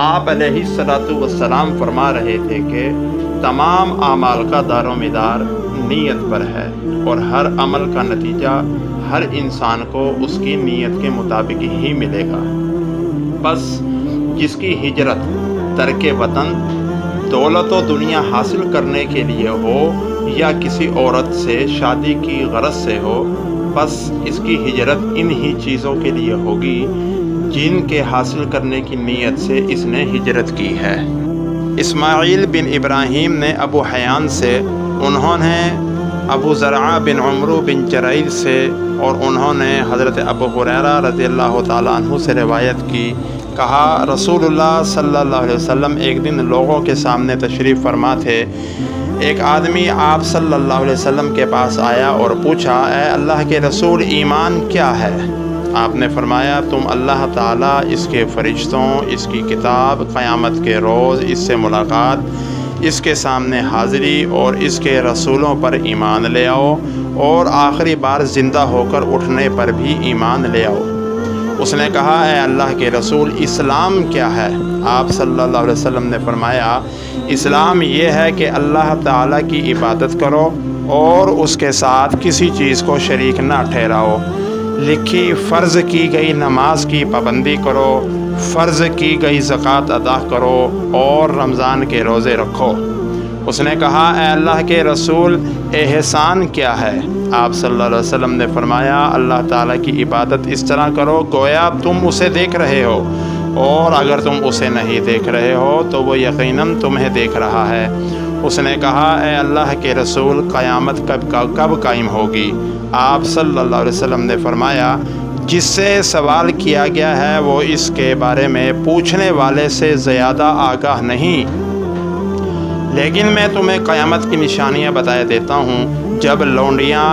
آپ علیہ السلام فرما رہے تھے کہ تمام اعمال کا دار و مدار نیت پر ہے، اور ہر عمل کا نتیجہ ہر انسان کو اس کی نیت کے مطابق ہی ملے گا۔ بس جس کی ہجرت ترک وطن دولت و دنیا حاصل کرنے کے لیے ہو یا کسی عورت سے شادی کی غرض سے ہو، بس اس کی ہجرت انہی چیزوں کے لیے ہوگی جن کے حاصل کرنے کی نیت سے اس نے ہجرت کی ہے۔ اسماعیل بن ابراہیم نے ابو حیان سے، انہوں نے ابو زرعہ بن عمرو بن جرائر سے، اور انہوں نے حضرت ابو ہریرہ رضی اللہ تعالیٰ عنہ سے روایت کی، کہا رسول اللہ صلی اللہ علیہ وسلم ایک دن لوگوں کے سامنے تشریف فرما تھے۔ ایک آدمی آپ صلی اللہ علیہ وسلم کے پاس آیا اور پوچھا، اے اللہ کے رسول، ایمان کیا ہے؟ آپ نے فرمایا، تم اللہ تعالیٰ، اس کے فرشتوں، اس کی کتاب، قیامت کے روز، اس سے ملاقات، اس کے سامنے حاضری اور اس کے رسولوں پر ایمان لے آؤ، اور آخری بار زندہ ہو کر اٹھنے پر بھی ایمان لے آؤ۔ اس نے کہا، اے اللہ کے رسول، اسلام کیا ہے؟ آپ صلی اللہ علیہ وسلم نے فرمایا، اسلام یہ ہے کہ اللہ تعالیٰ کی عبادت کرو اور اس کے ساتھ کسی چیز کو شریک نہ ٹھہراؤ، لکھی فرض کی گئی نماز کی پابندی کرو، فرض کی گئی زکوٰۃ ادا کرو، اور رمضان کے روزے رکھو۔ اس نے کہا، اے اللہ کے رسول، احسان کیا ہے؟ آپ صلی اللہ علیہ وسلم نے فرمایا، اللہ تعالیٰ کی عبادت اس طرح کرو گویا تم اسے دیکھ رہے ہو، اور اگر تم اسے نہیں دیکھ رہے ہو تو وہ یقیناً تمہیں دیکھ رہا ہے۔ اس نے کہا، اے اللہ کے رسول، قیامت کب قائم ہوگی؟ آپ صلی اللہ علیہ وسلم نے فرمایا، جس سے سوال کیا گیا ہے وہ اس کے بارے میں پوچھنے والے سے زیادہ آگاہ نہیں، لیکن میں تمہیں قیامت کی نشانیاں بتائے دیتا ہوں۔ جب لونڈیاں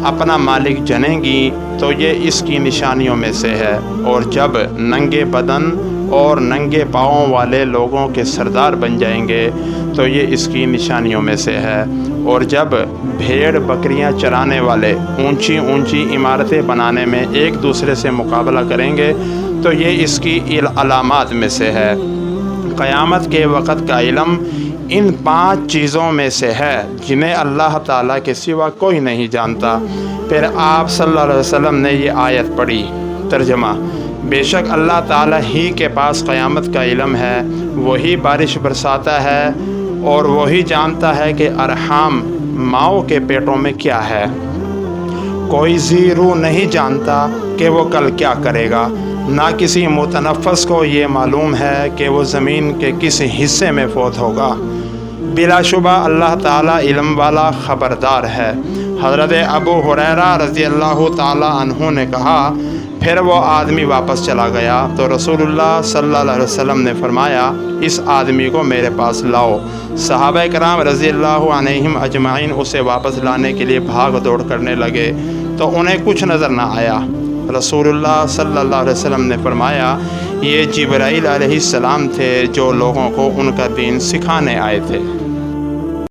اپنا مالک جنیں گی تو یہ اس کی نشانیوں میں سے ہے، اور جب ننگے بدن اور ننگے پاؤں والے لوگوں کے سردار بن جائیں گے تو یہ اس کی نشانیوں میں سے ہے، اور جب بھیڑ بکریاں چرانے والے اونچی اونچی عمارتیں بنانے میں ایک دوسرے سے مقابلہ کریں گے تو یہ اس کی علامات میں سے ہے۔ قیامت کے وقت کا علم ان 5 چیزوں میں سے ہے جنہیں اللہ تعالیٰ کے سوا کوئی نہیں جانتا۔ پھر آپ صلی اللہ علیہ وسلم نے یہ آیت پڑھی۔ ترجمہ: بے شک اللہ تعالیٰ ہی کے پاس قیامت کا علم ہے، وہی بارش برساتا ہے، اور وہی جانتا ہے کہ ارحام ماؤں کے پیٹوں میں کیا ہے۔ کوئی ذی روح نہیں جانتا کہ وہ کل کیا کرے گا، نہ کسی متنفس کو یہ معلوم ہے کہ وہ زمین کے کس حصے میں فوت ہوگا۔ بلا شبہ اللہ تعالیٰ علم والا خبردار ہے۔ حضرت ابو ہریرہ رضی اللہ تعالیٰ عنہ نے کہا، پھر وہ آدمی واپس چلا گیا تو رسول اللہ صلی اللہ علیہ وسلم نے فرمایا، اس آدمی کو میرے پاس لاؤ۔ صحابہ کرام رضی اللہ عنہم اجمعین اسے واپس لانے کے لیے بھاگ دوڑ کرنے لگے تو انہیں کچھ نظر نہ آیا۔ رسول اللہ صلی اللہ علیہ وسلم نے فرمایا، یہ جبرائیل علیہ السلام تھے جو لوگوں کو ان کا دین سکھانے آئے تھے۔